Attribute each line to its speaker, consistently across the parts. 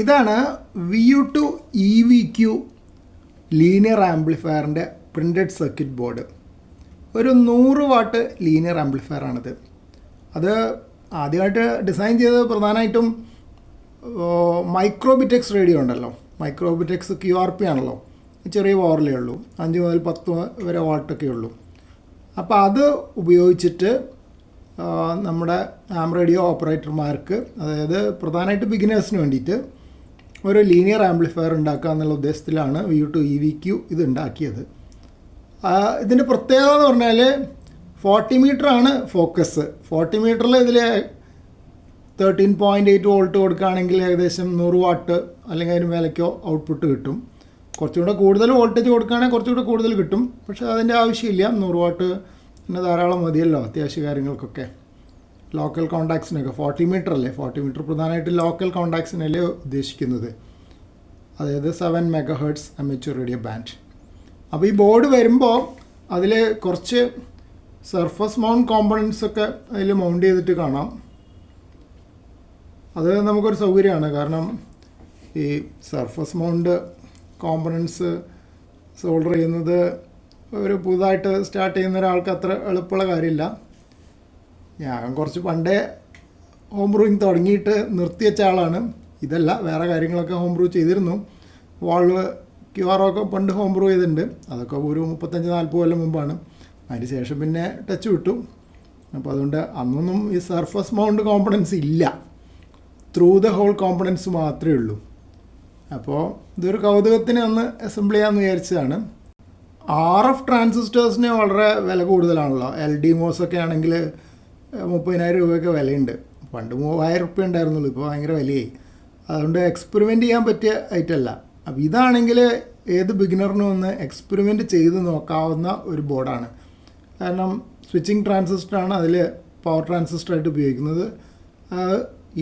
Speaker 1: ഇതാണ് VU2 EVQ linear ആംപ്ലിഫയറിൻ്റെ printed circuit board. ഒരു 100 വാട്ട് ലീനിയർ ആംപ്ലിഫയറാണിത്. അത് ആദ്യമായിട്ട് ഡിസൈൻ ചെയ്തത് പ്രധാനമായിട്ടും മൈക്രോബിറ്റെക്സ് റേഡിയോ ഉണ്ടല്ലോ, മൈക്രോബിറ്റെക്സ് QRP ആണല്ലോ, ചെറിയ പവറിലേ ഉള്ളൂ, 5 മുതൽ 10 വരെ വാട്ടൊക്കെ ഉള്ളൂ. അപ്പോൾ അത് ഉപയോഗിച്ചിട്ട് നമ്മുടെ ആം റേഡിയോ ഓപ്പറേറ്റർമാർക്ക്, അതായത് പ്രധാനമായിട്ട് ബിഗിനേഴ്സിന് വേണ്ടിയിട്ട് ഒരു ലീനിയർ ആംപ്ലിഫയർ ഉണ്ടാക്കുക എന്നുള്ള ഉദ്ദേശത്തിലാണ് VU2 EVQ ഇത് ഉണ്ടാക്കിയത്. ഇതിൻ്റെ പ്രത്യേകത എന്ന് പറഞ്ഞാൽ 40 മീറ്ററാണ് ഫോക്കസ്. 40 മീറ്ററിൽ ഇതിൽ 13.8 വോൾട്ട് കൊടുക്കുകയാണെങ്കിൽ ഏകദേശം 100 വാട്ട് അല്ലെങ്കിൽ അതിന് മേലേക്കോ ഔട്ട്പുട്ട് കിട്ടും. കുറച്ചുകൂടെ കൂടുതൽ വോൾട്ടേജ് കൊടുക്കുകയാണെങ്കിൽ കുറച്ചുകൂടെ കൂടുതൽ കിട്ടും, പക്ഷേ അതിൻ്റെ ആവശ്യമില്ല. 100 വാട്ട് പിന്നെ ധാരാളം മതിയല്ലോ അത്യാവശ്യ കാര്യങ്ങൾക്കൊക്കെ. ലോക്കൽ കോണ്ടാക്ട്സിനൊക്കെ 40 മീറ്റർ അല്ലേ, 40 മീറ്റർ പ്രധാനമായിട്ട് ലോക്കൽ കോണ്ടാക്ട്സിനല്ലേ ഉദ്ദേശിക്കുന്നത്, അതായത് 7 MHz അമേച്വർ റേഡിയോ ബാൻഡ്. അപ്പോൾ ഈ ബോർഡ് വരുമ്പോൾ അതിൽ കുറച്ച് സർഫസ് മൗണ്ട് കോമ്പണൻസ് ഒക്കെ അതിൽ മൗണ്ട് ചെയ്തിട്ട് കാണാം. അത് നമുക്കൊരു സൗകര്യമാണ്, കാരണം ഈ സർഫസ് മൗണ്ട് കോമ്പണൻസ് സോൾഡർ ചെയ്യുന്നത് ഒരു പുതുതായിട്ട് സ്റ്റാർട്ട് ചെയ്യുന്ന ഒരാൾക്ക് അത്ര എളുപ്പമുള്ള കാര്യമില്ല. ഞാൻ കുറച്ച് പണ്ടേ ഹോം ബ്രൂയിങ് തുടങ്ങിയിട്ട് നിർത്തിവെച്ച ആളാണ്. ഇതല്ല, വേറെ കാര്യങ്ങളൊക്കെ ഹോം ബ്രൂ ചെയ്തിരുന്നു. വാൾവ് QR ഒക്കെ പണ്ട് ഹോം ബ്രൂ ചെയ്തിട്ടുണ്ട്. അതൊക്കെ ഒരു 35-40 കൊല്ലം മുമ്പാണ്. അതിന് ശേഷം പിന്നെ ടച്ച് വിട്ടു. അപ്പോൾ അതുകൊണ്ട് അന്നൊന്നും ഈ സർഫസ് മൗണ്ട് കോമ്പണൻസ് ഇല്ല, ത്രൂ ദ ഹോൾ കോമ്പണൻസ് മാത്രമേ ഉള്ളൂ. അപ്പോൾ ഇതൊരു കൗതുകത്തിന് അന്ന് അസംബിൾ ചെയ്യാമെന്ന് വിചാരിച്ചതാണ്. RF ട്രാൻസിസ്റ്റേഴ്സിന് വളരെ വില കൂടുതലാണല്ലോ. LDMOS ഒക്കെ ആണെങ്കിൽ 30,000 രൂപയൊക്കെ വിലയുണ്ട്. പണ്ട് 3,000 രൂപ ഉണ്ടായിരുന്നുള്ളൂ, ഇപ്പോൾ ഭയങ്കര വിലയായി. അതുകൊണ്ട് എക്സ്പെരിമെൻറ്റ് ചെയ്യാൻ പറ്റിയ ഐറ്റമല്ല. അപ്പോൾ ഇതാണെങ്കിൽ ഏത് ബിഗിനറിനും ഒന്ന് എക്സ്പെരിമെൻറ്റ് ചെയ്ത് നോക്കാവുന്ന ഒരു ബോർഡാണ്. കാരണം സ്വിച്ചിങ് ട്രാൻസിസ്റ്ററാണ് അതിൽ പവർ ട്രാൻസിസ്റ്ററായിട്ട് ഉപയോഗിക്കുന്നത്.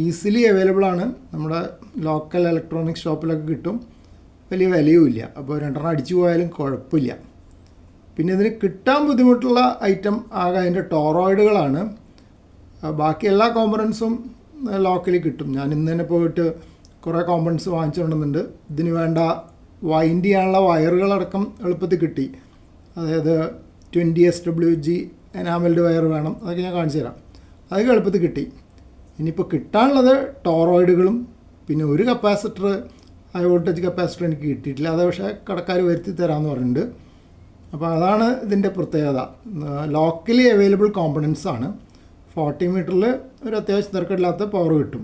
Speaker 1: ഈസിലി അവൈലബിൾ ആണ്, നമ്മുടെ ലോക്കൽ ഇലക്ട്രോണിക് ഷോപ്പിലൊക്കെ കിട്ടും. വലിയ വിലയുമില്ല, അപ്പോൾ 2 അടിച്ചു പോയാലും കുഴപ്പമില്ല. പിന്നെ ഇതിന് കിട്ടാൻ ബുദ്ധിമുട്ടുള്ള ഐറ്റം ആകെ അതിൻ്റെ ടോറോയിഡുകളാണ്. ബാക്കി എല്ലാ കോമ്പണൻസും ലോക്കലി കിട്ടും. ഞാൻ ഇന്ന് തന്നെ പോയിട്ട് കുറേ കോമ്പണൻസ് വാങ്ങിച്ചുകൊണ്ടുവന്നുണ്ട്. ഇതിന് വേണ്ട വൈൻഡ് ചെയ്യാനുള്ള വയറുകളടക്കം എളുപ്പത്തിൽ കിട്ടി. അതായത് 20 SWG എനാമൽഡ് വയർ വേണം, അതൊക്കെ ഞാൻ കാണിച്ചു തരാം. അതൊക്കെ എളുപ്പത്തിൽ കിട്ടി. ഇനിയിപ്പോൾ കിട്ടാനുള്ളത് ടോറോയിഡുകളും പിന്നെ ഒരു കപ്പാസിറ്റർ, ഹൈ വോൾട്ടേജ് കപ്പാസിറ്റർ എനിക്ക് കിട്ടിയിട്ടില്ല. അത് പക്ഷേ കടക്കാർ വരുത്തി തരാമെന്ന് പറഞ്ഞിട്ടുണ്ട്. അപ്പോൾ അതാണ് ഇതിൻ്റെ പ്രത്യേകത. ലോക്കലി അവൈലബിൾ കോമ്പണൻസ് ആണ്. 40 മീറ്ററിൽ ഒരു അത്യാവശ്യം തിരക്കില്ലാത്ത പവർ കിട്ടും.